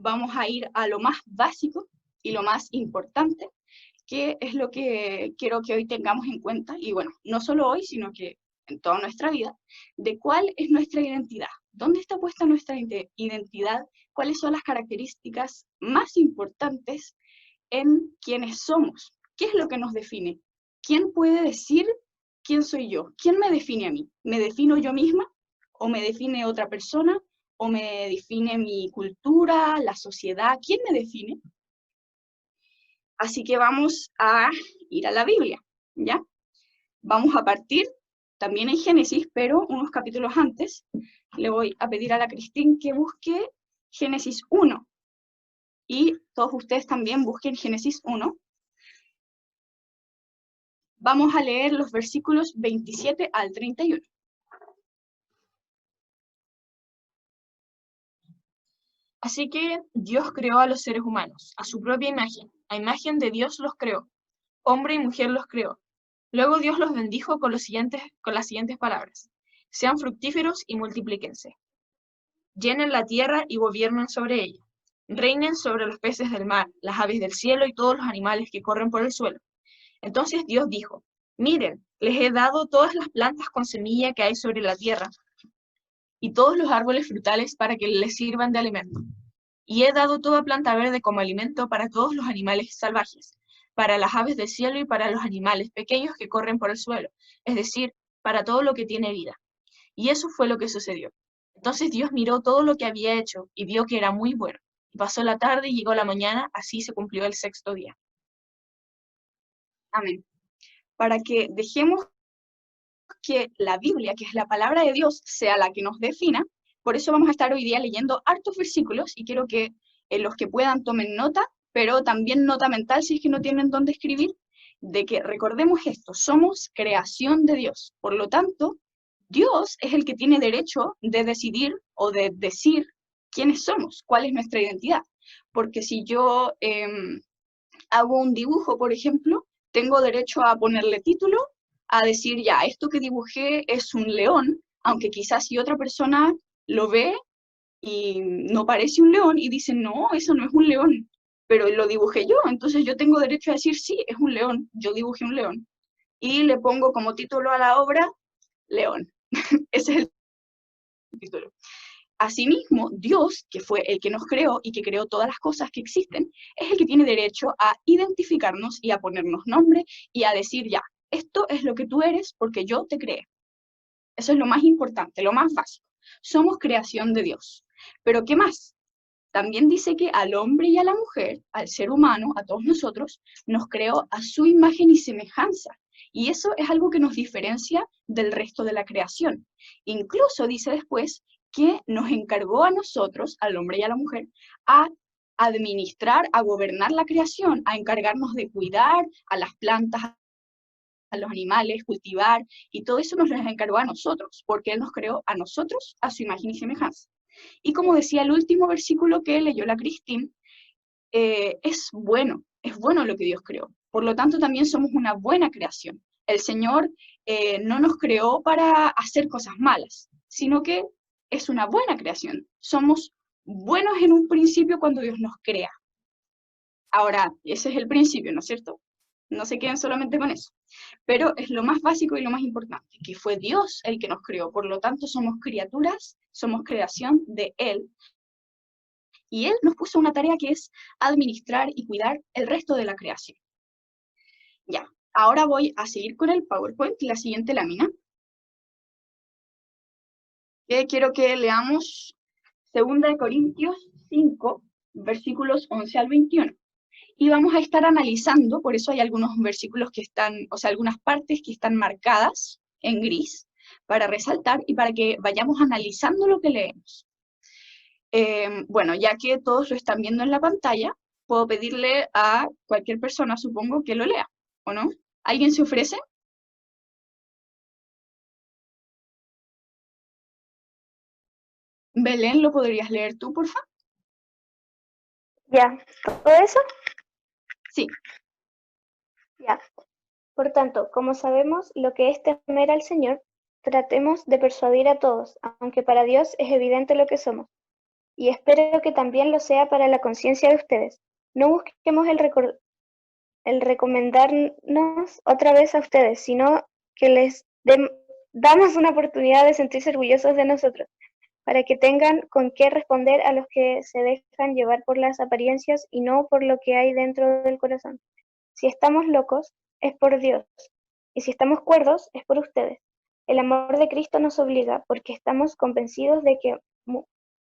vamos a ir a lo más básico y lo más importante, que es lo que quiero que hoy tengamos en cuenta, y bueno, no solo hoy, sino que en toda nuestra vida, de cuál es nuestra identidad, dónde está puesta nuestra identidad, cuáles son las características más importantes en quiénes somos, qué es lo que nos define, quién puede decir quién soy yo, quién me define a mí, ¿me defino yo misma o me define otra persona o me define mi cultura, la sociedad? ¿Quién me define? Así que vamos a ir a la Biblia, ¿ya? Vamos a partir también en Génesis, pero unos capítulos antes. Le voy a pedir a la Cristín que busque Génesis 1. Y todos ustedes también busquen Génesis 1. Vamos a leer los versículos 27 al 31. Así que Dios creó a los seres humanos, a su propia imagen. A imagen de Dios los creó. Hombre y mujer los creó. Luego Dios los bendijo con las siguientes palabras. Sean fructíferos y multiplíquense. Llenen la tierra y gobiernen sobre ella. Reinen sobre los peces del mar, las aves del cielo y todos los animales que corren por el suelo. Entonces Dios dijo, miren, les he dado todas las plantas con semilla que hay sobre la tierra y todos los árboles frutales para que les sirvan de alimento. Y he dado toda planta verde como alimento para todos los animales salvajes, para las aves del cielo y para los animales pequeños que corren por el suelo, es decir, para todo lo que tiene vida. Y eso fue lo que sucedió. Entonces Dios miró todo lo que había hecho y vio que era muy bueno. Y pasó la tarde y llegó la mañana, así se cumplió el sexto día. Amén. Para que dejemos que la Biblia, que es la palabra de Dios, sea la que nos defina, por eso vamos a estar hoy día leyendo hartos versículos y quiero que los que puedan tomen nota, pero también nota mental si es que no tienen dónde escribir, de que recordemos esto, somos creación de Dios. Por lo tanto, Dios es el que tiene derecho de decidir o de decir quiénes somos, cuál es nuestra identidad. Porque si yo hago un dibujo, por ejemplo, tengo derecho a ponerle título, a decir, ya, esto que dibujé es un león, aunque quizás si otra persona lo ve y no parece un león y dice, no, eso no es un león, pero lo dibujé yo, entonces yo tengo derecho a decir, sí, es un león, yo dibujé un león. Y le pongo como título a la obra, león. Ese es el título. Asimismo, Dios, que fue el que nos creó y que creó todas las cosas que existen, es el que tiene derecho a identificarnos y a ponernos nombre y a decir, ya, esto es lo que tú eres porque yo te creé. Eso es lo más importante, lo más básico. Somos creación de Dios. Pero ¿qué más? También dice que al hombre y a la mujer, al ser humano, a todos nosotros, nos creó a su imagen y semejanza. Y eso es algo que nos diferencia del resto de la creación. Incluso dice después que nos encargó a nosotros, al hombre y a la mujer, a administrar, a gobernar la creación, a encargarnos de cuidar a las plantas, a los animales, cultivar, y todo eso nos lo encargó a nosotros, porque Él nos creó a nosotros a su imagen y semejanza. Y como decía el último versículo que leyó la Cristín, es bueno lo que Dios creó. Por lo tanto, también somos una buena creación. El Señor no nos creó para hacer cosas malas, sino que es una buena creación. Somos buenos en un principio cuando Dios nos crea. Ahora, ese es el principio, ¿no es cierto? No se queden solamente con eso. Pero es lo más básico y lo más importante, que fue Dios el que nos creó. Por lo tanto, somos criaturas, somos creación de Él. Y Él nos puso una tarea que es administrar y cuidar el resto de la creación. Ya, ahora voy a seguir con el PowerPoint, la siguiente lámina. Que quiero que leamos 2 Corintios 5, versículos 11 al 21. Y vamos a estar analizando, por eso hay algunos versículos que están, o sea, algunas partes que están marcadas en gris para resaltar y para que vayamos analizando lo que leemos. Bueno, ya que todos lo están viendo en la pantalla, puedo pedirle a cualquier persona, supongo, que lo lea, ¿o no? ¿Alguien se ofrece? Belén, ¿lo podrías leer tú, por favor? Ya, ¿todo eso? Sí. Ya. Por tanto, como sabemos lo que es temer al Señor, tratemos de persuadir a todos, aunque para Dios es evidente lo que somos. y espero que también lo sea para la conciencia de ustedes. No busquemos el recomendarnos otra vez a ustedes, sino que les damos una oportunidad de sentirse orgullosos de nosotros, para que tengan con qué responder a los que se dejan llevar por las apariencias y no por lo que hay dentro del corazón. Si estamos locos, es por Dios, y si estamos cuerdos, es por ustedes. El amor de Cristo nos obliga porque estamos convencidos de que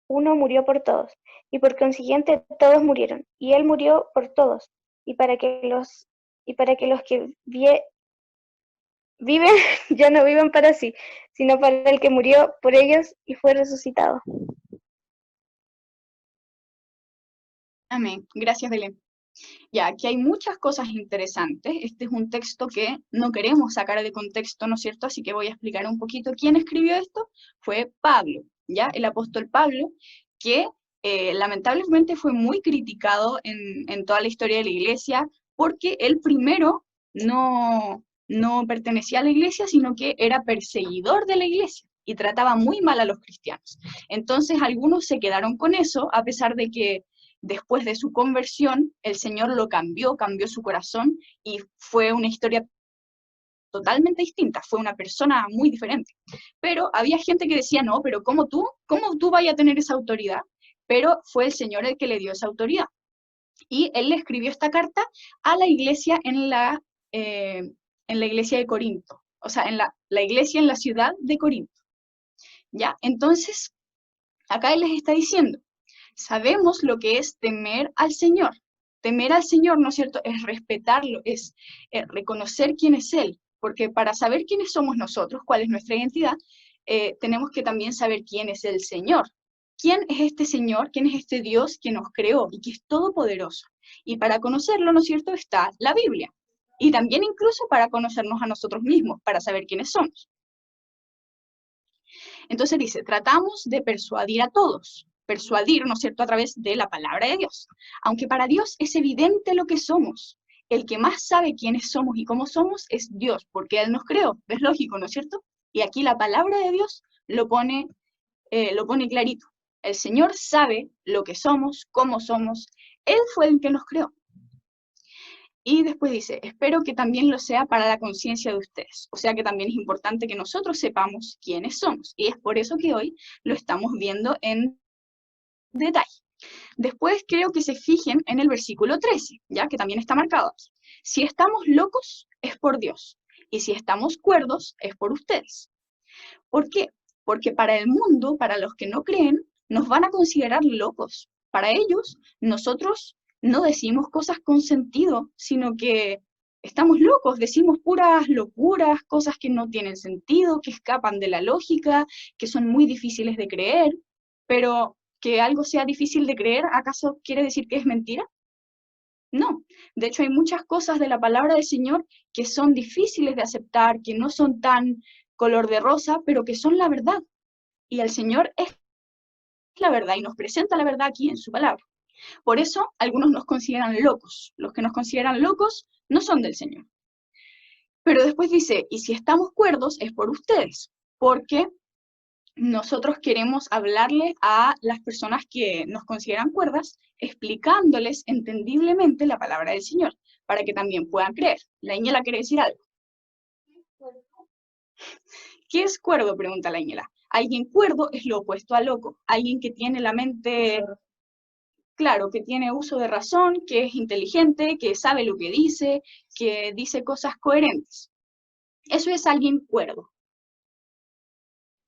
uno murió por todos, y por consiguiente todos murieron, y Él murió por todos, y para que los que viven ya no vivan para sí, sino para el que murió por ellos y fue resucitado. Amén. Gracias, Belén. Ya, aquí hay muchas cosas interesantes. Este es un texto que no queremos sacar de contexto, ¿no es cierto? Así que voy a explicar un poquito quién escribió esto. Fue Pablo, ¿ya? El apóstol Pablo, que lamentablemente fue muy criticado en toda la historia de la iglesia, porque él primero no pertenecía a la iglesia, sino que era perseguidor de la iglesia y trataba muy mal a los cristianos. Entonces algunos se quedaron con eso, a pesar de que después de su conversión, el Señor lo cambió su corazón y fue una historia totalmente distinta, fue una persona muy diferente. Pero había gente que decía, no, pero cómo tú vayas a tener esa autoridad? Pero fue el Señor el que le dio esa autoridad. Y él le escribió esta carta a la iglesia en la iglesia de Corinto, o sea, en la iglesia en la ciudad de Corinto. ¿Ya? Entonces, acá él les está diciendo, sabemos lo que es temer al Señor. Temer al Señor, ¿no es cierto? Es respetarlo, es reconocer quién es Él, porque para saber quiénes somos nosotros, cuál es nuestra identidad, tenemos que también saber quién es el Señor. ¿Quién es este Señor? ¿Quién es este Dios que nos creó y que es todopoderoso? Y para conocerlo, ¿no es cierto?, está la Biblia. Y también incluso para conocernos a nosotros mismos, para saber quiénes somos. Entonces dice, tratamos de persuadir a todos, persuadir, ¿no es cierto?, a través de la palabra de Dios. Aunque para Dios es evidente lo que somos, el que más sabe quiénes somos y cómo somos es Dios, porque Él nos creó, es lógico, ¿no es cierto? Y aquí la palabra de Dios lo pone clarito. El Señor sabe lo que somos, cómo somos, Él fue el que nos creó. Y después dice, espero que también lo sea para la conciencia de ustedes. O sea que también es importante que nosotros sepamos quiénes somos. Y es por eso que hoy lo estamos viendo en detalle. Después creo que se fijen en el versículo 13, ya que también está marcado. Si estamos locos, es por Dios. Y si estamos cuerdos, es por ustedes. ¿Por qué? Porque para el mundo, para los que no creen, nos van a considerar locos. Para ellos, nosotros no decimos cosas con sentido, sino que estamos locos, decimos puras locuras, cosas que no tienen sentido, que escapan de la lógica, que son muy difíciles de creer, pero que algo sea difícil de creer, ¿acaso quiere decir que es mentira? No, de hecho hay muchas cosas de la palabra del Señor que son difíciles de aceptar, que no son tan color de rosa, pero que son la verdad. Y el Señor es la verdad y nos presenta la verdad aquí en su palabra. Por eso algunos nos consideran locos. Los que nos consideran locos no son del Señor. Pero después dice, y si estamos cuerdos es por ustedes, porque nosotros queremos hablarle a las personas que nos consideran cuerdas, explicándoles entendiblemente la palabra del Señor, para que también puedan creer. La Íñela quiere decir algo. ¿Qué es cuerdo?, pregunta la Íñela. Alguien cuerdo es lo opuesto a loco. Alguien que tiene la mente, claro, que tiene uso de razón, que es inteligente, que sabe lo que dice cosas coherentes. Eso es alguien cuerdo,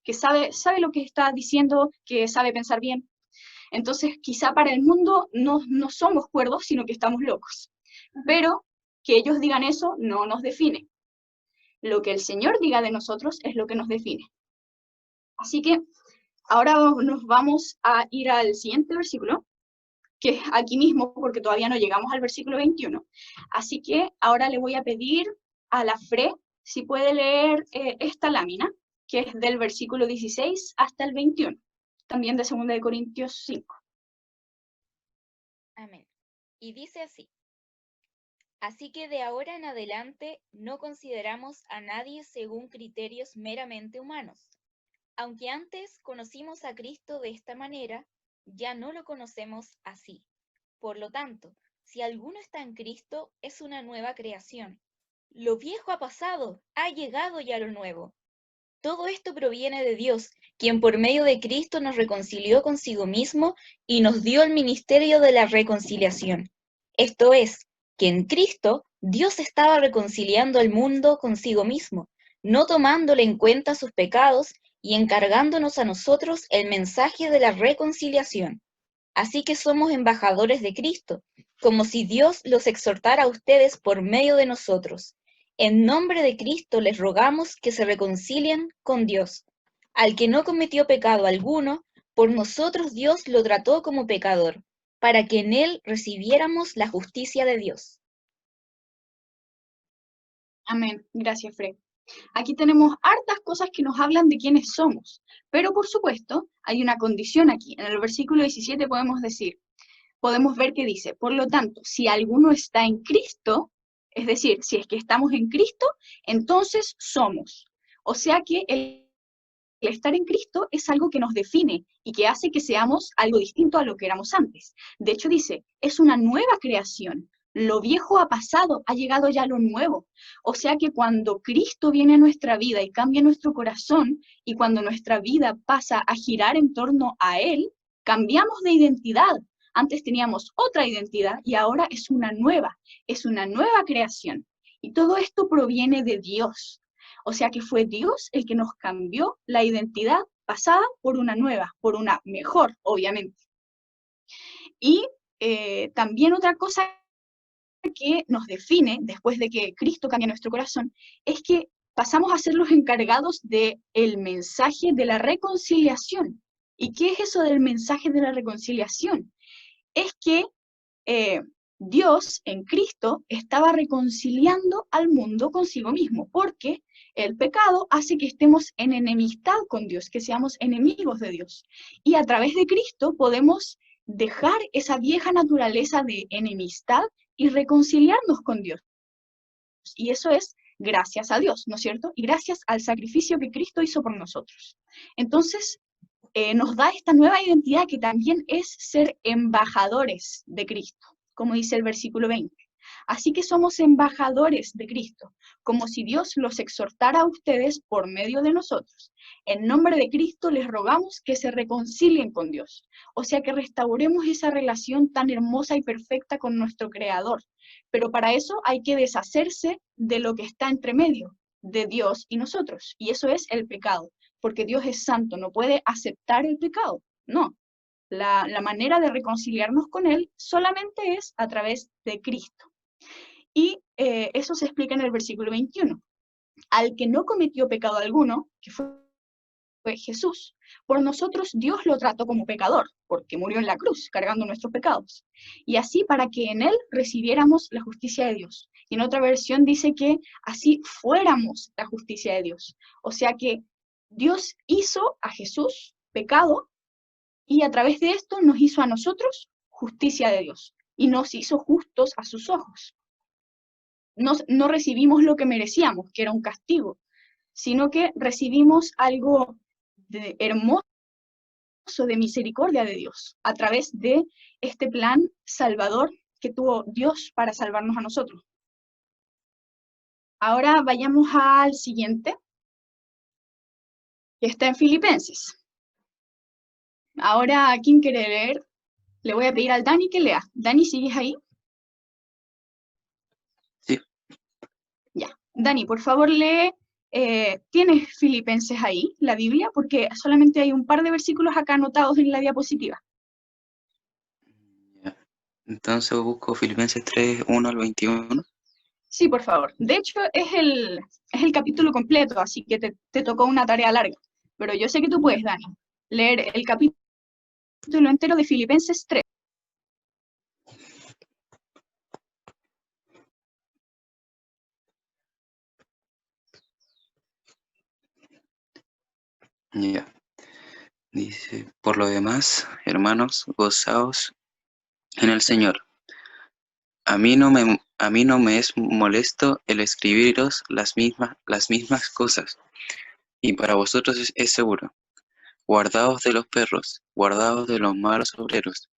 que sabe lo que está diciendo, que sabe pensar bien. Entonces, quizá para el mundo no somos cuerdos, sino que estamos locos. Pero que ellos digan eso no nos define. Lo que el Señor diga de nosotros es lo que nos define. Así que ahora nos vamos a ir al siguiente versículo, que es aquí mismo, porque todavía no llegamos al versículo 21. Así que ahora le voy a pedir a la Fre si puede leer esta lámina, que es del versículo 16 hasta el 21, también de 2 de Corintios 5. Amén. Y dice así: así que de ahora en adelante no consideramos a nadie según criterios meramente humanos. Aunque antes conocimos a Cristo de esta manera, ya no lo conocemos así. Por lo tanto, si alguno está en Cristo, es una nueva creación. Lo viejo ha pasado, ha llegado ya lo nuevo. Todo esto proviene de Dios, quien por medio de Cristo nos reconcilió consigo mismo y nos dio el ministerio de la reconciliación. Esto es, que en Cristo Dios estaba reconciliando al mundo consigo mismo, no tomándole en cuenta sus pecados y encargándonos a nosotros el mensaje de la reconciliación. Así que somos embajadores de Cristo, como si Dios los exhortara a ustedes por medio de nosotros. En nombre de Cristo les rogamos que se reconcilien con Dios. Al que no cometió pecado alguno, por nosotros Dios lo trató como pecador, para que en él recibiéramos la justicia de Dios. Amén. Gracias, Fred. Aquí tenemos hartas cosas que nos hablan de quiénes somos, pero por supuesto hay una condición aquí. En el versículo 17 podemos ver que dice, por lo tanto, si alguno está en Cristo, es decir, si es que estamos en Cristo, entonces somos. O sea que el estar en Cristo es algo que nos define y que hace que seamos algo distinto a lo que éramos antes. De hecho dice, es una nueva creación. Lo viejo ha pasado, ha llegado ya lo nuevo. O sea que cuando Cristo viene a nuestra vida y cambia nuestro corazón, y cuando nuestra vida pasa a girar en torno a Él, cambiamos de identidad. Antes teníamos otra identidad y ahora es una nueva creación. Y todo esto proviene de Dios. O sea que fue Dios el que nos cambió la identidad pasada por una nueva, por una mejor, obviamente. Y también otra cosa que nos define, después de que Cristo cambia nuestro corazón, es que pasamos a ser los encargados del mensaje de la reconciliación. ¿Y qué es eso del mensaje de la reconciliación? Es que Dios en Cristo estaba reconciliando al mundo consigo mismo, porque el pecado hace que estemos en enemistad con Dios, que seamos enemigos de Dios. Y a través de Cristo podemos dejar esa vieja naturaleza de enemistad y reconciliarnos con Dios. Y eso es gracias a Dios, ¿no es cierto? Y gracias al sacrificio que Cristo hizo por nosotros. Entonces, nos da esta nueva identidad que también es ser embajadores de Cristo, como dice el versículo 20. Así que somos embajadores de Cristo, como si Dios los exhortara a ustedes por medio de nosotros. En nombre de Cristo les rogamos que se reconcilien con Dios, o sea que restauremos esa relación tan hermosa y perfecta con nuestro Creador. Pero para eso hay que deshacerse de lo que está entre medio, de Dios y nosotros, y eso es el pecado, porque Dios es santo, no puede aceptar el pecado, no. La manera de reconciliarnos con Él solamente es a través de Cristo. Y eso se explica en el versículo 21. Al que no cometió pecado alguno, que fue Jesús, por nosotros Dios lo trató como pecador, porque murió en la cruz, cargando nuestros pecados. Y así para que en Él recibiéramos la justicia de Dios. Y en otra versión dice que así fuéramos la justicia de Dios. O sea que Dios hizo a Jesús pecado y a través de esto nos hizo a nosotros justicia de Dios y nos hizo justos a sus ojos. No recibimos lo que merecíamos, que era un castigo, sino que recibimos algo hermoso de misericordia de Dios a través de este plan salvador que tuvo Dios para salvarnos a nosotros. Ahora vayamos al siguiente, que está en Filipenses. Ahora, ¿quién quiere leer? Le voy a pedir al Dani que lea. Dani, ¿sigues ahí? Sí. Ya. Dani, por favor, lee. ¿Tienes Filipenses ahí, la Biblia? Porque solamente hay un par de versículos acá anotados en la diapositiva. Ya. Entonces busco Filipenses 3, 1 al 21. Sí, por favor. De hecho, es el capítulo completo, así que te tocó una tarea larga. Pero yo sé que tú puedes, Dani, leer el capítulo entero de Filipenses 3. Ya. Dice, por lo demás, hermanos, gozaos en el Señor. A mí no me es molesto el escribiros las mismas cosas, y para vosotros es seguro. Guardaos de los perros, guardaos de los malos obreros,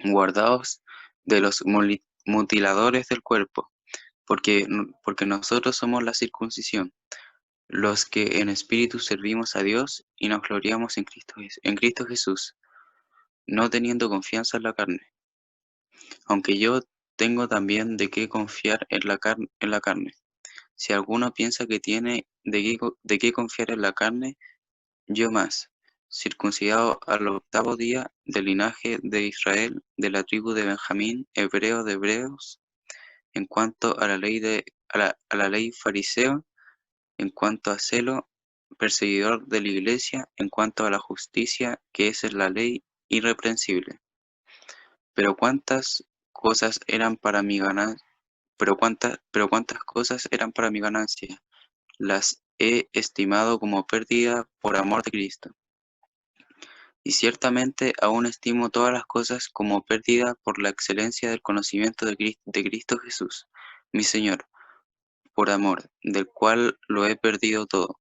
guardaos de los mutiladores del cuerpo, porque nosotros somos la circuncisión, los que en espíritu servimos a Dios y nos gloriamos en Cristo Jesús, no teniendo confianza en la carne. Aunque yo tengo también de qué confiar en la carne. Si alguno piensa que tiene de qué confiar en la carne, yo más, circuncidado al 8º día, del linaje de Israel, de la tribu de Benjamín, hebreo de hebreos, en cuanto a la ley a la ley fariseo, en cuanto a celo, perseguidor de la iglesia, en cuanto a la justicia que es en la ley, irreprensible. Pero cuántas cosas eran para mi ganancia, pero cuántas cosas eran para mi ganancia, las he estimado como pérdida por amor de Cristo. Y ciertamente aún estimo todas las cosas como pérdida por la excelencia del conocimiento de Cristo Jesús, mi Señor, por amor, del cual lo he perdido todo,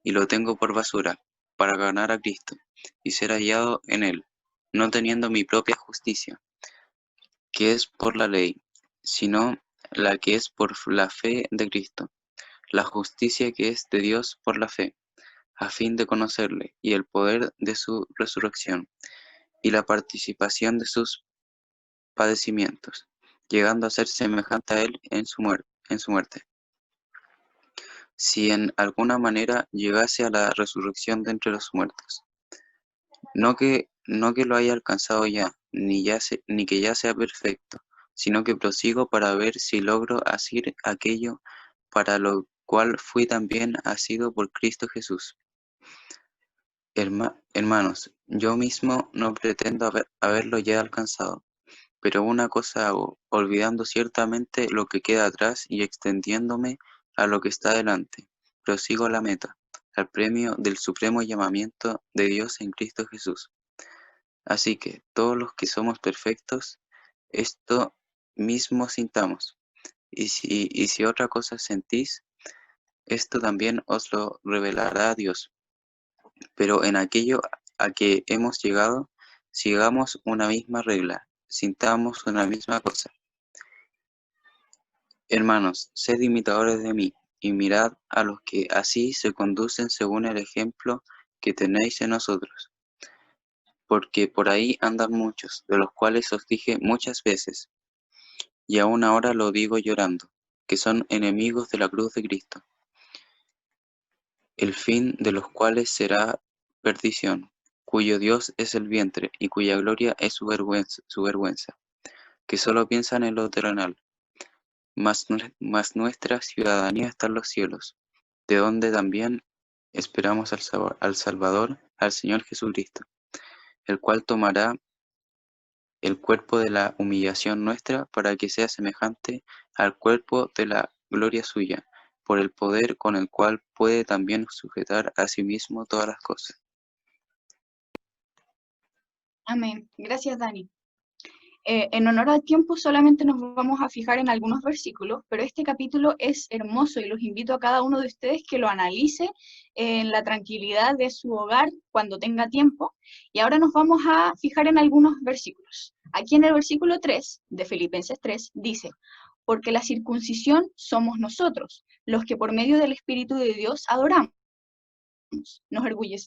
y lo tengo por basura, para ganar a Cristo, y ser hallado en él, no teniendo mi propia justicia, que es por la ley, sino la que es por la fe de Cristo, la justicia que es de Dios por la fe, a fin de conocerle, y el poder de su resurrección, y la participación de sus padecimientos, llegando a ser semejante a él en su muerte, si en alguna manera llegase a la resurrección de entre los muertos. No que lo haya alcanzado ya, ni que ya sea perfecto, sino que prosigo para ver si logro hacer aquello para lo cual fui también asido por Cristo Jesús. Hermanos, yo mismo no pretendo haberlo ya alcanzado, pero una cosa hago, olvidando ciertamente lo que queda atrás y extendiéndome a lo que está delante, prosigo a la meta, al premio del supremo llamamiento de Dios en Cristo Jesús. Así que todos los que somos perfectos, esto mismo sintamos, y si otra cosa sentís, esto también os lo revelará Dios. Pero en aquello a que hemos llegado, sigamos una misma regla, sintamos una misma cosa. Hermanos, sed imitadores de mí, y mirad a los que así se conducen según el ejemplo que tenéis en nosotros. Porque por ahí andan muchos, de los cuales os dije muchas veces, y aún ahora lo digo llorando, que son enemigos de la cruz de Cristo, el fin de los cuales será perdición, cuyo Dios es el vientre, y cuya gloria es su vergüenza, que solo piensan en lo terrenal, mas nuestra ciudadanía está en los cielos, de donde también esperamos al Salvador, al Señor Jesucristo, el cual tomará el cuerpo de la humillación nuestra para que sea semejante al cuerpo de la gloria suya, por el poder con el cual puede también sujetar a sí mismo todas las cosas. Amén. Gracias, Dani. En honor al tiempo solamente nos vamos a fijar en algunos versículos, pero este capítulo es hermoso y los invito a cada uno de ustedes que lo analice en la tranquilidad de su hogar cuando tenga tiempo. Y ahora nos vamos a fijar en algunos versículos. Aquí en el versículo 3 de Filipenses 3 dice, porque la circuncisión somos nosotros, los que por medio del Espíritu de Dios adoramos. Nos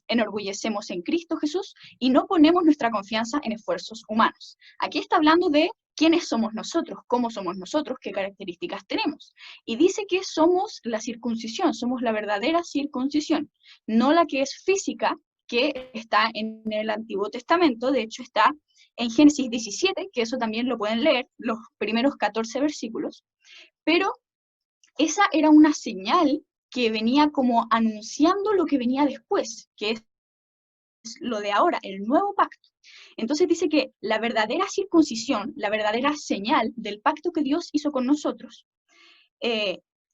enorgullecemos en Cristo Jesús y no ponemos nuestra confianza en esfuerzos humanos. Aquí está hablando de quiénes somos nosotros, cómo somos nosotros, qué características tenemos. Y dice que somos la circuncisión, somos la verdadera circuncisión, no la que es física, que está en el Antiguo Testamento, de hecho está en Génesis 17, que eso también lo pueden leer, los primeros 14 versículos, pero esa era una señal que venía como anunciando lo que venía después, que es lo de ahora, el nuevo pacto. Entonces dice que la verdadera circuncisión, la verdadera señal del pacto que Dios hizo con nosotros,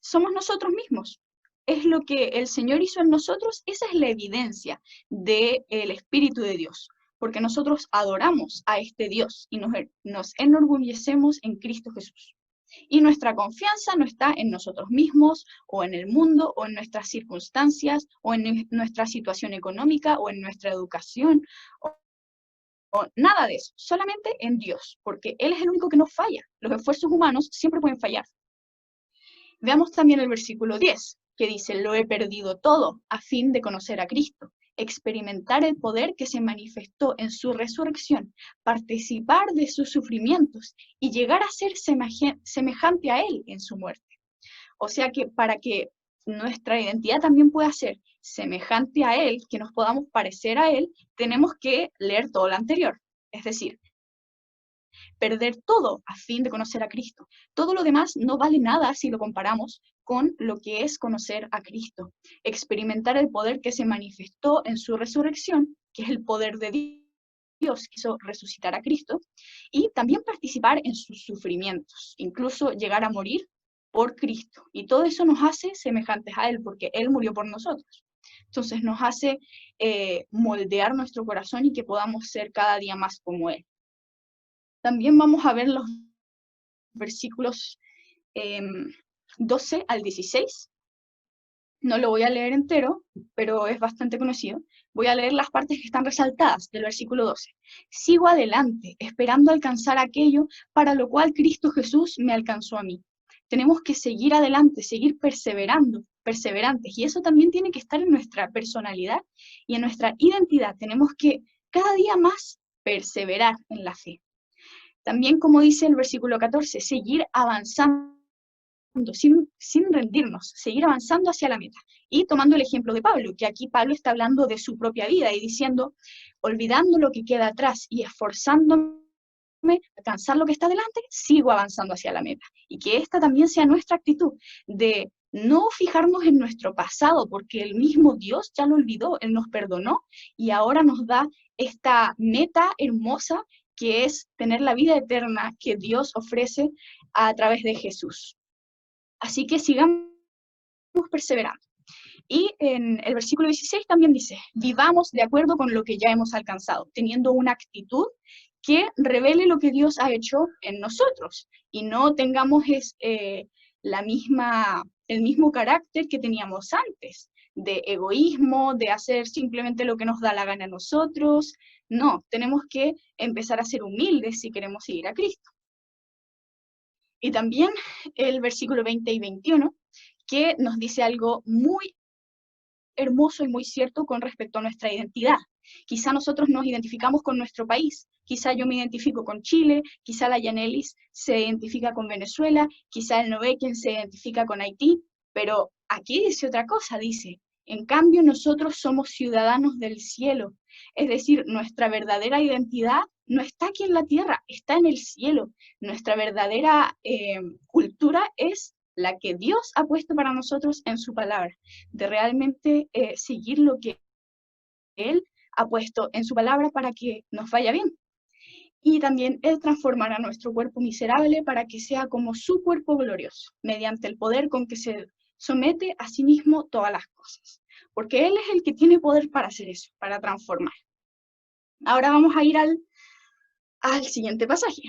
somos nosotros mismos. Es lo que el Señor hizo en nosotros, esa es la evidencia del Espíritu de Dios, porque nosotros adoramos a este Dios y nos enorgullecemos en Cristo Jesús. Y nuestra confianza no está en nosotros mismos, o en el mundo, o en nuestras circunstancias, o en nuestra situación económica, o en nuestra educación, o nada de eso, solamente en Dios, porque Él es el único que no falla. Los esfuerzos humanos siempre pueden fallar. Veamos también el versículo 10, que dice, lo he perdido todo a fin de conocer a Cristo, experimentar el poder que se manifestó en su resurrección, participar de sus sufrimientos y llegar a ser semejante a Él en su muerte. O sea que para que nuestra identidad también pueda ser semejante a Él, que nos podamos parecer a Él, tenemos que leer todo lo anterior. Es decir, perder todo a fin de conocer a Cristo. Todo lo demás no vale nada si lo comparamos con lo que es conocer a Cristo. Experimentar el poder que se manifestó en su resurrección, que es el poder de Dios que hizo resucitar a Cristo, y también participar en sus sufrimientos, incluso llegar a morir por Cristo. Y todo eso nos hace semejantes a Él, porque Él murió por nosotros. Entonces nos hace moldear nuestro corazón y que podamos ser cada día más como Él. También vamos a ver los versículos 12 al 16. No lo voy a leer entero, pero es bastante conocido. Voy a leer las partes que están resaltadas del versículo 12. Sigo adelante, esperando alcanzar aquello para lo cual Cristo Jesús me alcanzó a mí. Tenemos que seguir adelante, seguir perseverantes, y eso también tiene que estar en nuestra personalidad y en nuestra identidad. Tenemos que cada día más perseverar en la fe. También, como dice el versículo 14, seguir avanzando, sin rendirnos, seguir avanzando hacia la meta. Y tomando el ejemplo de Pablo, que aquí Pablo está hablando de su propia vida y diciendo, olvidando lo que queda atrás y esforzándome a alcanzar lo que está delante, sigo avanzando hacia la meta. Y que esta también sea nuestra actitud, de no fijarnos en nuestro pasado, porque el mismo Dios ya lo olvidó, Él nos perdonó y ahora nos da esta meta hermosa que es tener la vida eterna que Dios ofrece a través de Jesús. Así que sigamos perseverando. Y en el versículo 16 también dice, vivamos de acuerdo con lo que ya hemos alcanzado, teniendo una actitud que revele lo que Dios ha hecho en nosotros, y no tengamos el mismo carácter que teníamos antes, de egoísmo, de hacer simplemente lo que nos da la gana a nosotros. No, tenemos que empezar a ser humildes si queremos seguir a Cristo. Y también el versículo 20 y 21, que nos dice algo muy hermoso y muy cierto con respecto a nuestra identidad. Quizá nosotros nos identificamos con nuestro país, quizá yo me identifico con Chile, quizá la Yanelis se identifica con Venezuela, quizá el Novequien se identifica con Haití, pero aquí dice otra cosa, dice, en cambio nosotros somos ciudadanos del cielo, es decir, nuestra verdadera identidad no está aquí en la tierra, está en el cielo. Nuestra verdadera cultura es la que Dios ha puesto para nosotros en su palabra, de realmente seguir lo que Él ha puesto en su palabra para que nos vaya bien. Y también Él transformará nuestro cuerpo miserable para que sea como su cuerpo glorioso, mediante el poder con que se somete a sí mismo todas las cosas. Porque Él es el que tiene poder para hacer eso, para transformar. Ahora vamos a ir al siguiente pasaje,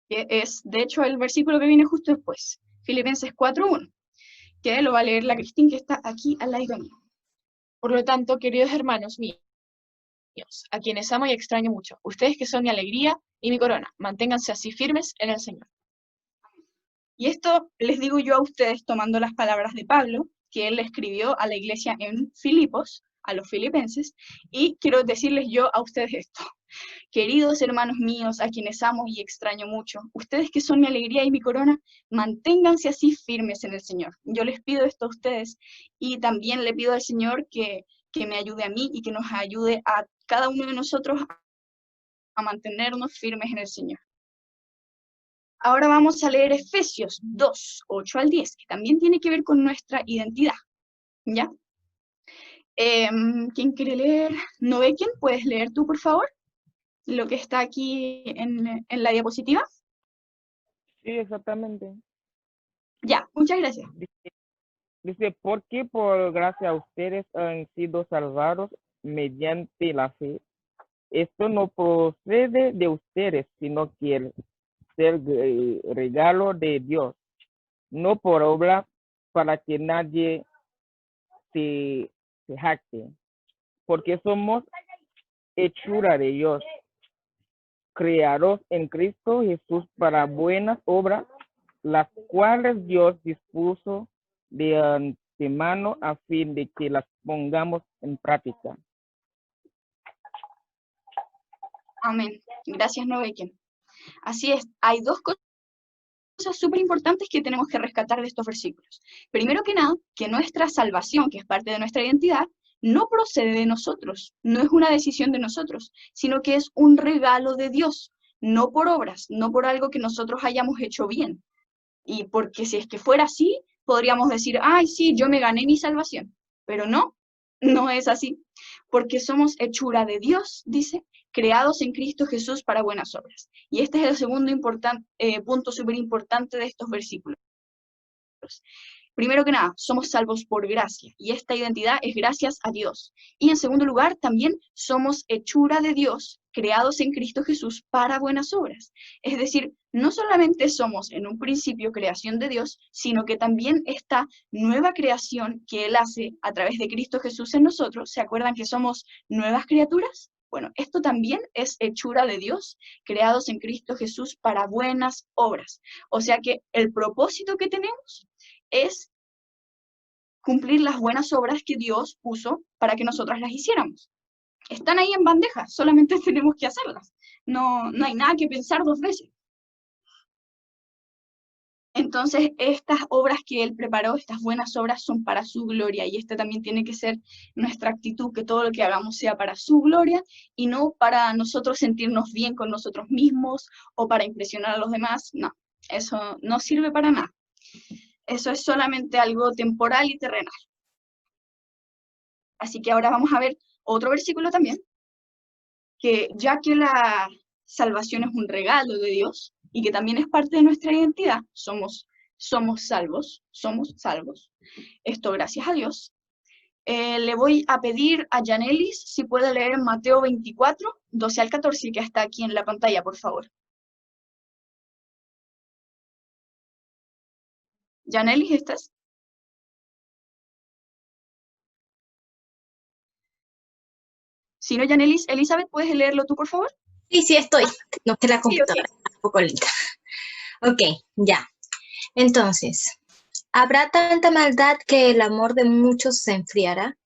que es, de hecho, el versículo que viene justo después, Filipenses 4:1, que lo va a leer la Cristín, que está aquí al lado mío. Por lo tanto, queridos hermanos míos, a quienes amo y extraño mucho, ustedes que son mi alegría y mi corona, manténganse así firmes en el Señor. Y esto les digo yo a ustedes tomando las palabras de Pablo, que él escribió a la iglesia en Filipos, a los filipenses, y quiero decirles yo a ustedes esto. Queridos hermanos míos, a quienes amo y extraño mucho, ustedes que son mi alegría y mi corona, manténganse así firmes en el Señor. Yo les pido esto a ustedes y también le pido al Señor que me ayude a mí y que nos ayude a cada uno de nosotros a mantenernos firmes en el Señor. Ahora vamos a leer Efesios 2, 8 al 10, que también tiene que ver con nuestra identidad, ¿ya? ¿Quién quiere leer? ¿Novequien? ¿Puedes leer tú, por favor? Lo que está aquí en la diapositiva. Sí, exactamente. Ya, muchas gracias. Dice, porque por gracia ustedes han sido salvados mediante la fe. Esto no procede de ustedes, sino que ser regalo de Dios, no por obra, para que nadie se jacte, porque somos hechura de Dios, creados en Cristo Jesús para buenas obras, las cuales Dios dispuso de antemano a fin de que las pongamos en práctica. Amén. Gracias, Noveken. Así es, hay dos cosas súper importantes que tenemos que rescatar de estos versículos. Primero que nada, que nuestra salvación, que es parte de nuestra identidad, no procede de nosotros, no es una decisión de nosotros, sino que es un regalo de Dios, no por obras, no por algo que nosotros hayamos hecho bien. Y porque si es que fuera así, podríamos decir, ay, sí, yo me gané mi salvación. Pero no, no es así. Porque somos hechura de Dios, dice, creados en Cristo Jesús para buenas obras. Y este es el segundo punto súper importante de estos versículos. Primero que nada, somos salvos por gracia, y esta identidad es gracias a Dios. Y en segundo lugar, también somos hechura de Dios, creados en Cristo Jesús para buenas obras. Es decir, no solamente somos en un principio creación de Dios, sino que también esta nueva creación que Él hace a través de Cristo Jesús en nosotros, ¿se acuerdan que somos nuevas criaturas? Bueno, esto también es hechura de Dios, creados en Cristo Jesús para buenas obras. O sea que el propósito que tenemos es cumplir las buenas obras que Dios puso para que nosotras las hiciéramos. Están ahí en bandeja, solamente tenemos que hacerlas. No hay nada que pensar dos veces. Entonces, estas obras que Él preparó, estas buenas obras, son para su gloria, y esta también tiene que ser nuestra actitud, que todo lo que hagamos sea para su gloria, y no para nosotros sentirnos bien con nosotros mismos, o para impresionar a los demás. No, eso no sirve para nada. Eso es solamente algo temporal y terrenal. Así que ahora vamos a ver otro versículo también, que ya que la salvación es un regalo de Dios y que también es parte de nuestra identidad, somos salvos, esto gracias a Dios. Le voy a pedir a Yanelis si puede leer Mateo 24, 12 al 14, que está aquí en la pantalla, por favor. Yanelis, ¿estás? Si no, Yanelis, Elizabeth, ¿puedes leerlo tú, por favor? Sí, estoy. No, que la Sí, computadora está un poco lenta. Ok, ya. Entonces, ¿habrá tanta maldad que el amor de muchos se enfriará?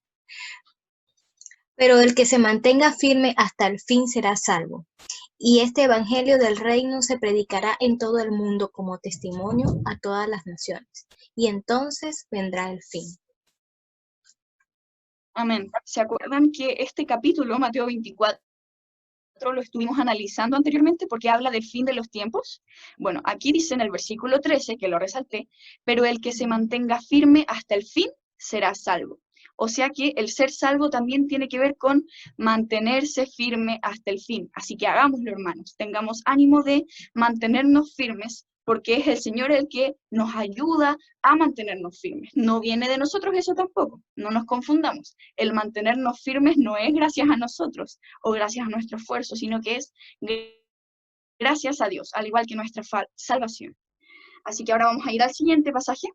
Pero el que se mantenga firme hasta el fin será salvo. Y este evangelio del reino se predicará en todo el mundo como testimonio a todas las naciones. Y entonces vendrá el fin. Amén. ¿Se acuerdan que este capítulo, Mateo 24, lo estuvimos analizando anteriormente porque habla del fin de los tiempos? Bueno, aquí dice en el versículo 13, que lo resalté, pero el que se mantenga firme hasta el fin será salvo. O sea que el ser salvo también tiene que ver con mantenerse firme hasta el fin. Así que hagámoslo, hermanos, tengamos ánimo de mantenernos firmes, porque es el Señor el que nos ayuda a mantenernos firmes. No viene de nosotros eso tampoco, no nos confundamos. El mantenernos firmes no es gracias a nosotros o gracias a nuestro esfuerzo, sino que es gracias a Dios, al igual que nuestra salvación. Así que ahora vamos a ir al siguiente pasaje,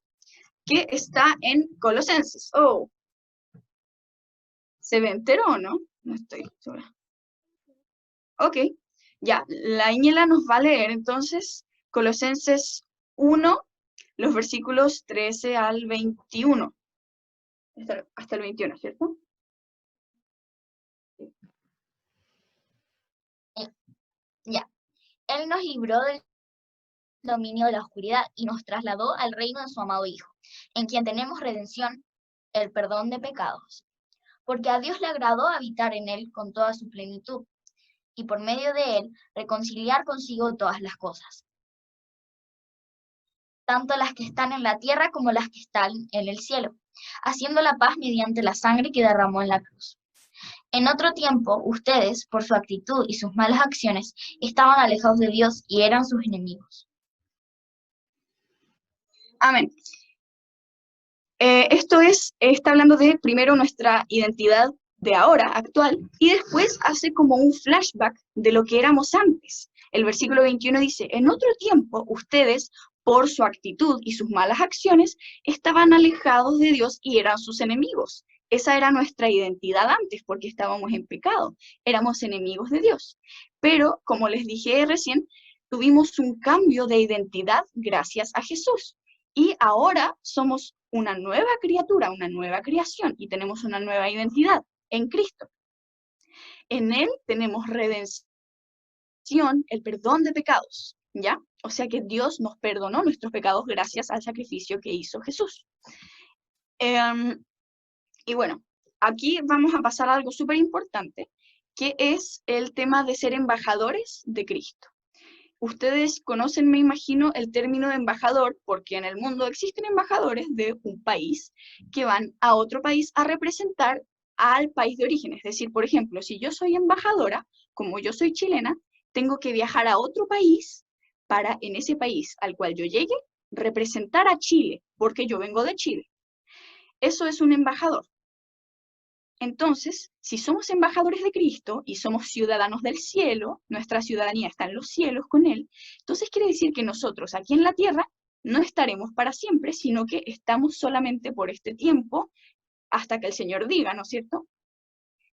que está en Colosenses. Oh, ¿se ve entero o no? No estoy segura. Ok, ya, la Iñela nos va a leer entonces Colosenses 1, los versículos 13 al 21. Hasta el 21, ¿cierto? Ya. Él nos libró del dominio de la oscuridad y nos trasladó al reino de su amado Hijo, en quien tenemos redención, el perdón de pecados. Porque a Dios le agradó habitar en él con toda su plenitud, y por medio de él reconciliar consigo todas las cosas, tanto las que están en la tierra como las que están en el cielo, haciendo la paz mediante la sangre que derramó en la cruz. En otro tiempo, ustedes, por su actitud y sus malas acciones, estaban alejados de Dios y eran sus enemigos. Amén. Esto está hablando de primero nuestra identidad de ahora, actual, y después hace como un flashback de lo que éramos antes. El versículo 21 dice, en otro tiempo ustedes, por su actitud y sus malas acciones, estaban alejados de Dios y eran sus enemigos. Esa era nuestra identidad antes, porque estábamos en pecado, éramos enemigos de Dios. Pero, como les dije recién, tuvimos un cambio de identidad gracias a Jesús. Y ahora somos una nueva criatura, una nueva creación, y tenemos una nueva identidad en Cristo. En Él tenemos redención, el perdón de pecados, ¿ya? O sea que Dios nos perdonó nuestros pecados gracias al sacrificio que hizo Jesús. Y bueno, aquí vamos a pasar a algo súper importante, que es el tema de ser embajadores de Cristo. Ustedes conocen, me imagino, el término de embajador, porque en el mundo existen embajadores de un país que van a otro país a representar al país de origen. Es decir, por ejemplo, si yo soy embajadora, como yo soy chilena, tengo que viajar a otro país para, en ese país al cual yo llegue, representar a Chile, porque yo vengo de Chile. Eso es un embajador. Entonces, si somos embajadores de Cristo y somos ciudadanos del cielo, nuestra ciudadanía está en los cielos con Él, entonces quiere decir que nosotros aquí en la tierra no estaremos para siempre, sino que estamos solamente por este tiempo hasta que el Señor diga, ¿no es cierto?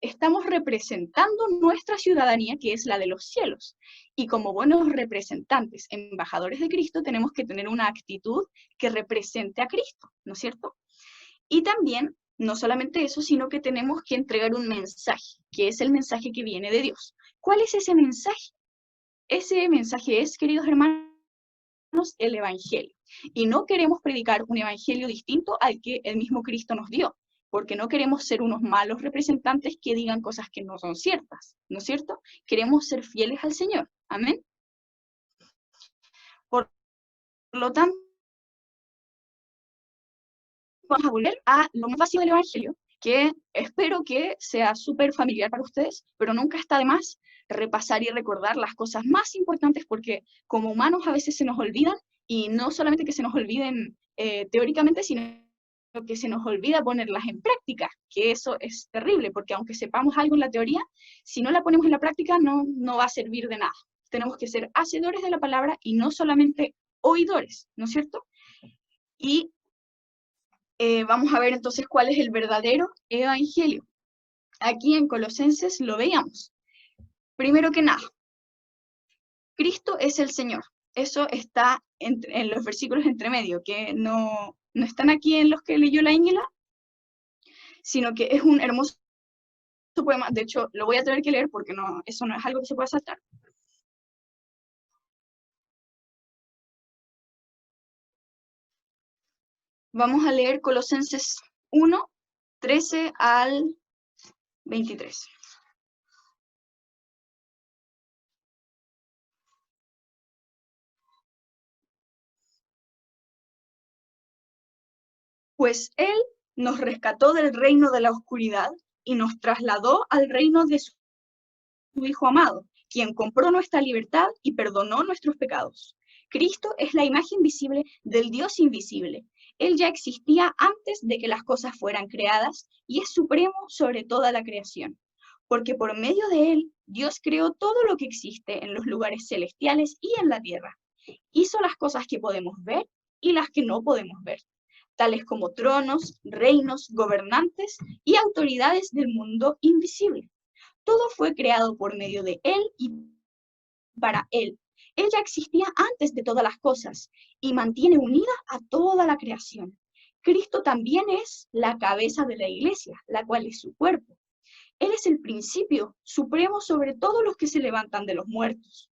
Estamos representando nuestra ciudadanía, que es la de los cielos. Y como buenos representantes, embajadores de Cristo, tenemos que tener una actitud que represente a Cristo, ¿no es cierto? Y también, no solamente eso, sino que tenemos que entregar un mensaje, que es el mensaje que viene de Dios. ¿Cuál es ese mensaje? Ese mensaje es, queridos hermanos, el Evangelio. Y no queremos predicar un Evangelio distinto al que el mismo Cristo nos dio, porque no queremos ser unos malos representantes que digan cosas que no son ciertas, ¿no es cierto? Queremos ser fieles al Señor. Amén. Por lo tanto, vamos a volver a lo más básico del Evangelio, que espero que sea súper familiar para ustedes, pero nunca está de más repasar y recordar las cosas más importantes, porque como humanos a veces se nos olvidan, y no solamente que se nos olviden teóricamente, sino que se nos olvida ponerlas en práctica, que eso es terrible, porque aunque sepamos algo en la teoría, si no la ponemos en la práctica no va a servir de nada. Tenemos que ser hacedores de la palabra y no solamente oidores, ¿no es cierto? Y vamos a ver entonces cuál es el verdadero evangelio. Aquí en Colosenses lo veíamos. Primero que nada, Cristo es el Señor. Eso está en los versículos entre medio, que no están aquí en los que leyó la Íngela, sino que es un hermoso poema. De hecho, lo voy a tener que leer porque eso no es algo que se pueda saltar. Vamos a leer Colosenses 1, 13 al 23. Pues Él nos rescató del reino de la oscuridad y nos trasladó al reino de su Hijo amado, quien compró nuestra libertad y perdonó nuestros pecados. Cristo es la imagen visible del Dios invisible. Él ya existía antes de que las cosas fueran creadas y es supremo sobre toda la creación. Porque por medio de Él, Dios creó todo lo que existe en los lugares celestiales y en la tierra. Hizo las cosas que podemos ver y las que no podemos ver, tales como tronos, reinos, gobernantes y autoridades del mundo invisible. Todo fue creado por medio de Él y para Él. Él ya existía antes de todas las cosas y mantiene unida a toda la creación. Cristo también es la cabeza de la iglesia, la cual es su cuerpo. Él es el principio supremo sobre todos los que se levantan de los muertos.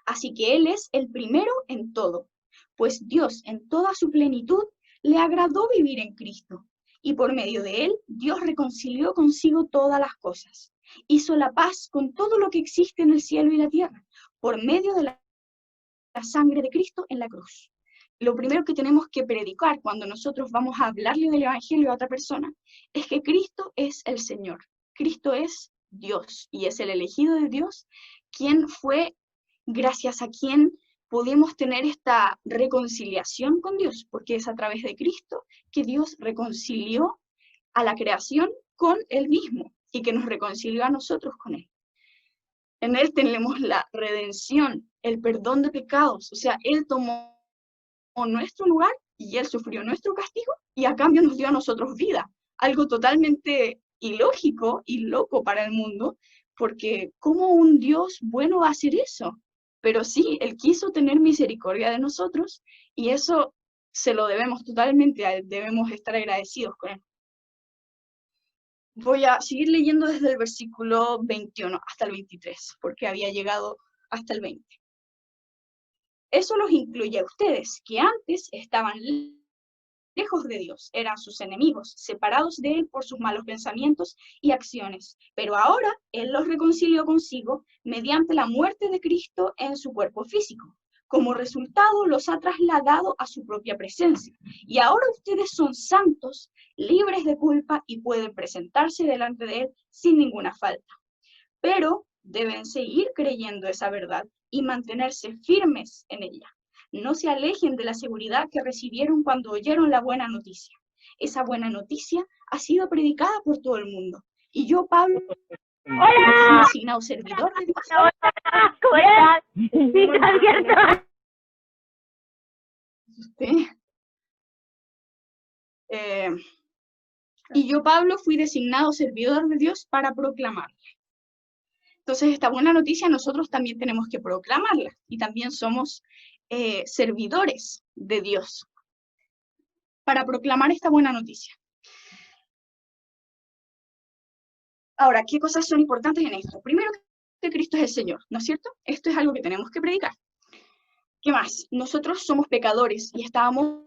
Así que Él es el primero en todo, pues Dios en toda su plenitud le agradó vivir en Cristo, y por medio de Él Dios reconcilió consigo todas las cosas. Hizo la paz con todo lo que existe en el cielo y la tierra, por medio de la sangre de Cristo en la cruz. Lo primero que tenemos que predicar cuando nosotros vamos a hablarle del Evangelio a otra persona es que Cristo es el Señor. Cristo es Dios y es el elegido de Dios, quien fue, gracias a quien podemos tener esta reconciliación con Dios, porque es a través de Cristo que Dios reconcilió a la creación con Él mismo y que nos reconcilió a nosotros con Él. En Él tenemos la redención, el perdón de pecados. O sea, Él tomó nuestro lugar y Él sufrió nuestro castigo y a cambio nos dio a nosotros vida. Algo totalmente ilógico y loco para el mundo, porque ¿cómo un Dios bueno va a hacer eso? Pero sí, Él quiso tener misericordia de nosotros y eso se lo debemos totalmente a Él, debemos estar agradecidos con Él. Voy a seguir leyendo desde el versículo 21 hasta el 23, porque había llegado hasta el 20. Eso los incluye a ustedes, que antes estaban lejos de Dios, eran sus enemigos, separados de Él por sus malos pensamientos y acciones. Pero ahora Él los reconcilió consigo mediante la muerte de Cristo en su cuerpo físico. Como resultado, los ha trasladado a su propia presencia. Y ahora ustedes son santos, libres de culpa y pueden presentarse delante de Él sin ninguna falta. Pero deben seguir creyendo esa verdad y mantenerse firmes en ella. No se alejen de la seguridad que recibieron cuando oyeron la buena noticia. Esa buena noticia ha sido predicada por todo el mundo. Y yo, Pablo, fui asignado servidor de Dios. Y yo, Pablo, fui designado servidor de Dios para proclamarla. Entonces, esta buena noticia nosotros también tenemos que proclamarla y también somos servidores de Dios para proclamar esta buena noticia. Ahora, ¿qué cosas son importantes en esto? Primero, que Cristo es el Señor, ¿no es cierto? Esto es algo que tenemos que predicar. ¿Qué más? Nosotros somos pecadores y estábamos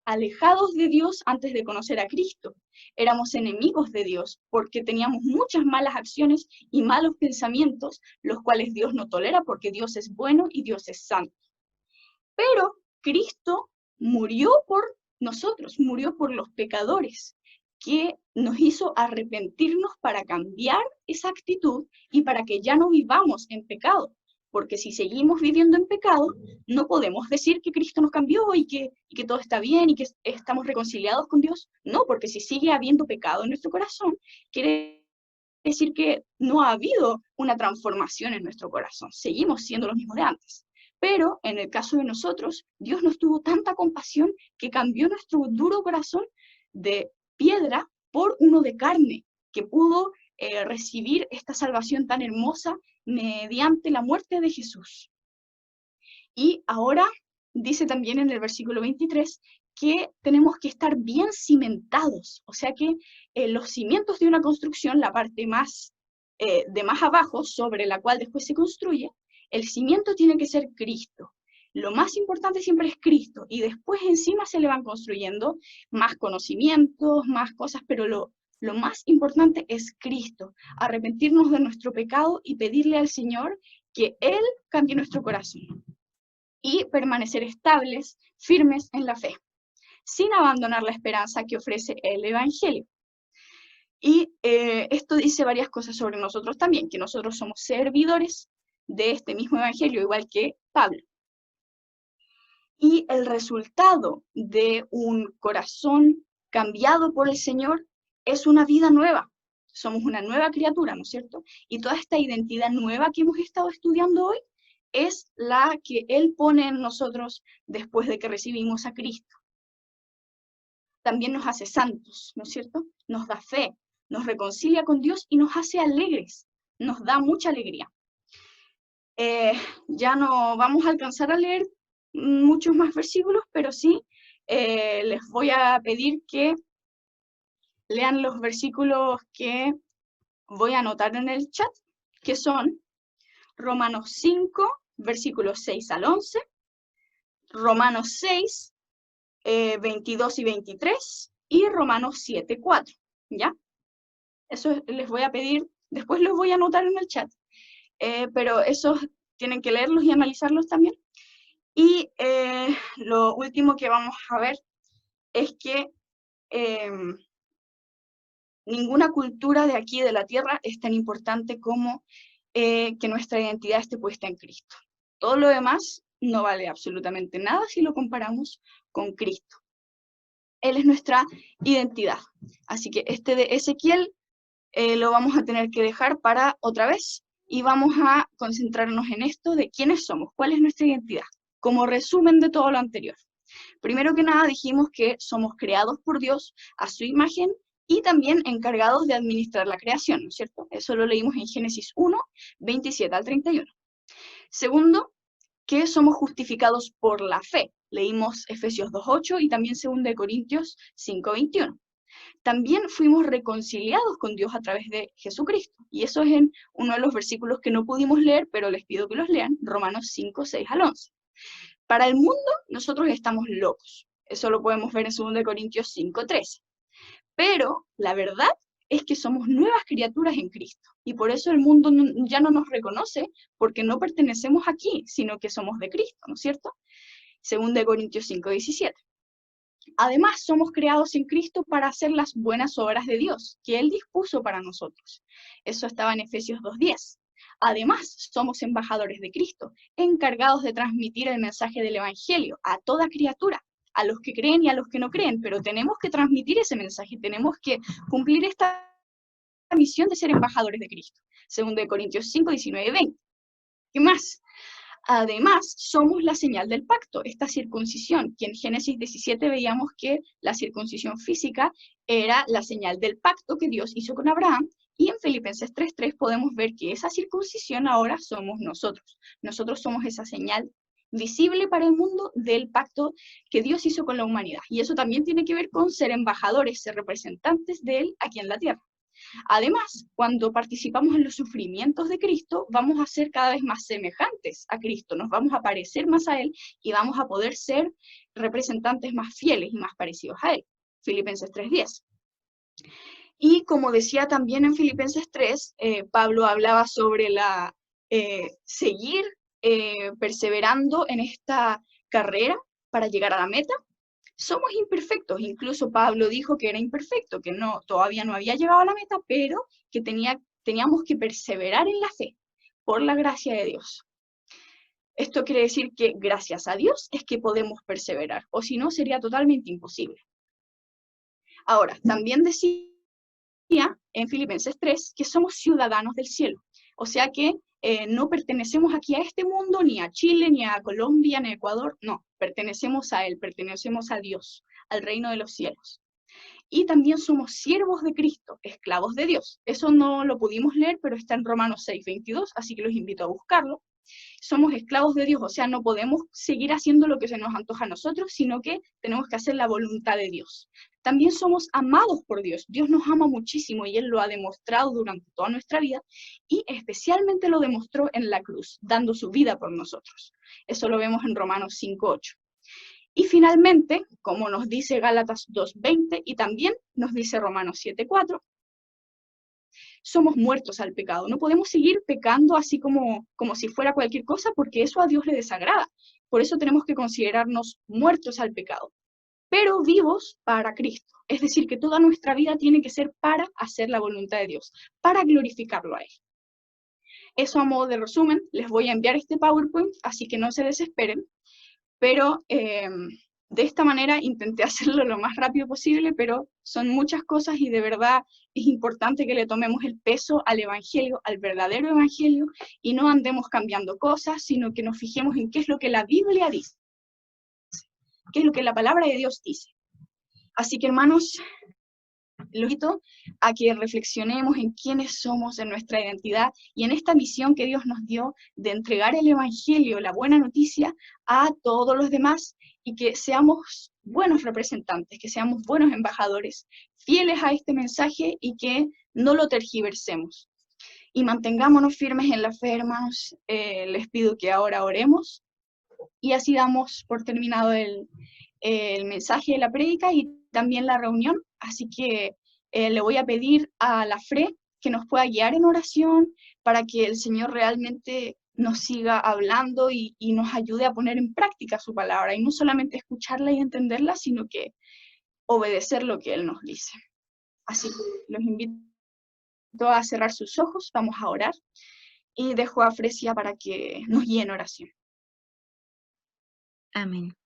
alejados de Dios antes de conocer a Cristo. Éramos enemigos de Dios porque teníamos muchas malas acciones y malos pensamientos, los cuales Dios no tolera porque Dios es bueno y Dios es santo. Pero Cristo murió por nosotros, murió por los pecadores, que nos hizo arrepentirnos para cambiar esa actitud y para que ya no vivamos en pecado. Porque si seguimos viviendo en pecado, no podemos decir que Cristo nos cambió y que todo está bien y que estamos reconciliados con Dios. No, porque si sigue habiendo pecado en nuestro corazón, quiere decir que no ha habido una transformación en nuestro corazón. Seguimos siendo los mismos de antes. Pero en el caso de nosotros, Dios nos tuvo tanta compasión que cambió nuestro duro corazón de piedra por uno de carne, que pudo recibir esta salvación tan hermosa mediante la muerte de Jesús. Y ahora dice también en el versículo 23 que tenemos que estar bien cimentados, o sea que los cimientos de una construcción, la parte más de más abajo, sobre la cual después se construye, el cimiento tiene que ser Cristo. Lo más importante siempre es Cristo, y después encima se le van construyendo más conocimientos, más cosas, pero lo más importante es Cristo, arrepentirnos de nuestro pecado y pedirle al Señor que Él cambie nuestro corazón y permanecer estables, firmes en la fe, sin abandonar la esperanza que ofrece el Evangelio. Y esto dice varias cosas sobre nosotros también, que nosotros somos servidores de este mismo Evangelio, igual que Pablo. Y el resultado de un corazón cambiado por el Señor es una vida nueva. Somos una nueva criatura, ¿no es cierto? Y toda esta identidad nueva que hemos estado estudiando hoy es la que Él pone en nosotros después de que recibimos a Cristo. También nos hace santos, ¿no es cierto? Nos da fe, nos reconcilia con Dios y nos hace alegres, nos da mucha alegría. Ya no vamos a alcanzar a leer muchos más versículos, pero sí les voy a pedir que lean los versículos que voy a anotar en el chat, que son Romanos 5, versículos 6 al 11, Romanos 6, 22 y 23, y Romanos 7, 4, ¿ya? Eso les voy a pedir, después los voy a anotar en el chat, pero esos tienen que leerlos y analizarlos también. Y lo último que vamos a ver es que ninguna cultura de aquí de la tierra es tan importante como que nuestra identidad esté puesta en Cristo. Todo lo demás no vale absolutamente nada si lo comparamos con Cristo. Él es nuestra identidad. Así que este de Ezequiel lo vamos a tener que dejar para otra vez, y vamos a concentrarnos en esto de quiénes somos, cuál es nuestra identidad, como resumen de todo lo anterior. Primero que nada dijimos que somos creados por Dios a su imagen y también encargados de administrar la creación, ¿no es cierto? Eso lo leímos en Génesis 1, 27 al 31. Segundo, que somos justificados por la fe. Leímos Efesios 2.8 y también 2 Corintios 5.21. También fuimos reconciliados con Dios a través de Jesucristo. Y eso es en uno de los versículos que no pudimos leer, pero les pido que los lean, Romanos 5, 6 al 11. Para el mundo, nosotros estamos locos. Eso lo podemos ver en 2 Corintios 5.13. Pero la verdad es que somos nuevas criaturas en Cristo. Y por eso el mundo ya no nos reconoce, porque no pertenecemos aquí, sino que somos de Cristo, ¿no es cierto? 2 Corintios 5.17. Además, somos creados en Cristo para hacer las buenas obras de Dios, que Él dispuso para nosotros. Eso estaba en Efesios 2.10. Además, somos embajadores de Cristo, encargados de transmitir el mensaje del Evangelio a toda criatura, a los que creen y a los que no creen, pero tenemos que transmitir ese mensaje, tenemos que cumplir esta misión de ser embajadores de Cristo. 2 Corintios 5, 19 y 20. ¿Qué más? Además, somos la señal del pacto, esta circuncisión, que en Génesis 17 veíamos que la circuncisión física era la señal del pacto que Dios hizo con Abraham, y en Filipenses 3.3 podemos ver que esa circuncisión ahora somos nosotros. Nosotros somos esa señal visible para el mundo del pacto que Dios hizo con la humanidad. Y eso también tiene que ver con ser embajadores, ser representantes de Él aquí en la tierra. Además, cuando participamos en los sufrimientos de Cristo, vamos a ser cada vez más semejantes a Cristo, nos vamos a parecer más a Él y vamos a poder ser representantes más fieles y más parecidos a Él. Filipenses 3.10. Y como decía también en Filipenses 3, Pablo hablaba sobre seguir perseverando en esta carrera para llegar a la meta. Somos imperfectos, incluso Pablo dijo que era imperfecto, que todavía no había llegado a la meta, pero que teníamos que perseverar en la fe, por la gracia de Dios. Esto quiere decir que gracias a Dios es que podemos perseverar, o si no sería totalmente imposible. Ahora, también decía en Filipenses 3 que somos ciudadanos del cielo, o sea que no pertenecemos aquí a este mundo, ni a Chile, ni a Colombia, ni a Ecuador, no, pertenecemos a Él, pertenecemos a Dios, al reino de los cielos. Y también somos siervos de Cristo, esclavos de Dios. Eso no lo pudimos leer, pero está en Romanos 6:22, así que los invito a buscarlo. Somos esclavos de Dios, o sea, no podemos seguir haciendo lo que se nos antoja a nosotros, sino que tenemos que hacer la voluntad de Dios. También somos amados por Dios. Dios nos ama muchísimo y Él lo ha demostrado durante toda nuestra vida y especialmente lo demostró en la cruz, dando su vida por nosotros. Eso lo vemos en Romanos 5:8. Y finalmente, como nos dice Gálatas 2:20 y también nos dice Romanos 7:4, somos muertos al pecado. No podemos seguir pecando así como si fuera cualquier cosa, porque eso a Dios le desagrada. Por eso tenemos que considerarnos muertos al pecado, pero vivos para Cristo. Es decir, que toda nuestra vida tiene que ser para hacer la voluntad de Dios, para glorificarlo a Él. Eso a modo de resumen, les voy a enviar este PowerPoint, así que no se desesperen, pero de esta manera intenté hacerlo lo más rápido posible, pero son muchas cosas y de verdad es importante que le tomemos el peso al Evangelio, al verdadero Evangelio, y no andemos cambiando cosas, sino que nos fijemos en qué es lo que la Biblia dice, qué es lo que la palabra de Dios dice. Así que, hermanos, los invito a que reflexionemos en quiénes somos, en nuestra identidad y en esta misión que Dios nos dio de entregar el Evangelio, la buena noticia, a todos los demás y que seamos buenos representantes, que seamos buenos embajadores, fieles a este mensaje y que no lo tergiversemos. Y mantengámonos firmes en la fe, hermanos. Les pido que ahora oremos y así damos por terminado el mensaje de la prédica y también la reunión, así que le voy a pedir a la Fre que nos pueda guiar en oración para que el Señor realmente nos siga hablando y nos ayude a poner en práctica su palabra, y no solamente escucharla y entenderla, sino que obedecer lo que Él nos dice. Así que los invito a cerrar sus ojos, vamos a orar, y dejo a Fresia para que nos guíe en oración. Amén.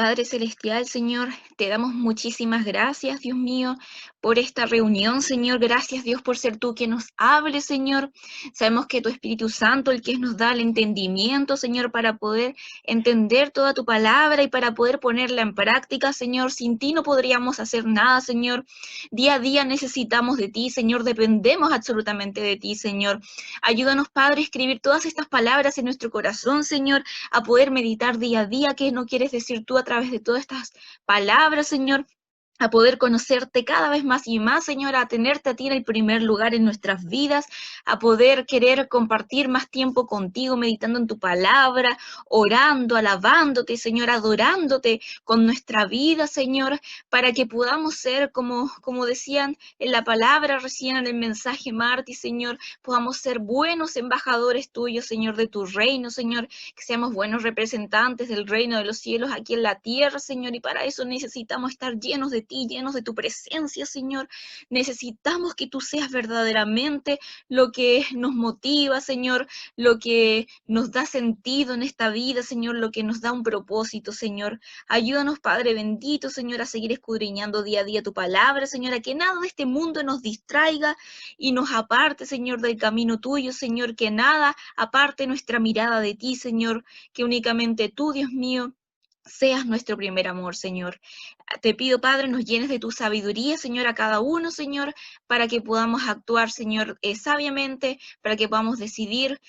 Padre Celestial, Señor, te damos muchísimas gracias, Dios mío, por esta reunión, Señor. Gracias, Dios, por ser tú que nos hables, Señor. Sabemos que tu Espíritu Santo, el que nos da el entendimiento, Señor, para poder entender toda tu palabra y para poder ponerla en práctica, Señor. Sin ti no podríamos hacer nada, Señor. Día a día necesitamos de ti, Señor. Dependemos absolutamente de ti, Señor. Ayúdanos, Padre, a escribir todas estas palabras en nuestro corazón, Señor, a poder meditar día a día qué no quieres decir tú a través de todas estas palabras, Señor, a poder conocerte cada vez más y más, Señor, a tenerte a ti en el primer lugar en nuestras vidas, a poder querer compartir más tiempo contigo, meditando en tu palabra, orando, alabándote, Señor, adorándote con nuestra vida, Señor, para que podamos ser, como decían en la palabra recién en el mensaje, Marti, Señor, podamos ser buenos embajadores tuyos, Señor, de tu reino, Señor, que seamos buenos representantes del reino de los cielos aquí en la tierra, Señor, y para eso necesitamos estar llenos de ti, llenos de tu presencia, Señor. Necesitamos que tú seas verdaderamente lo que nos motiva, Señor, lo que nos da sentido en esta vida, Señor, lo que nos da un propósito, Señor. Ayúdanos, Padre bendito, Señor, a seguir escudriñando día a día tu palabra, Señor, a que nada de este mundo nos distraiga y nos aparte, Señor, del camino tuyo, Señor, que nada aparte nuestra mirada de ti, Señor, que únicamente tú, Dios mío, seas nuestro primer amor, Señor. Te pido, Padre, nos llenes de tu sabiduría, Señor, a cada uno, Señor, para que podamos actuar, Señor, sabiamente, para que podamos decidir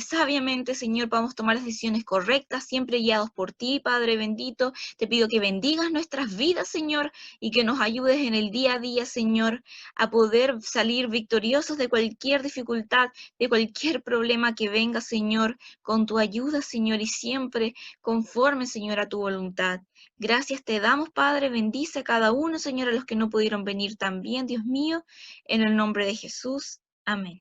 sabiamente, Señor, podamos tomar las decisiones correctas, siempre guiados por ti, Padre bendito. Te pido que bendigas nuestras vidas, Señor, y que nos ayudes en el día a día, Señor, a poder salir victoriosos de cualquier dificultad, de cualquier problema que venga, Señor, con tu ayuda, Señor, y siempre conforme, Señor, a tu voluntad. Gracias te damos, Padre, bendice a cada uno, Señor, a los que no pudieron venir también, Dios mío, en el nombre de Jesús. Amén.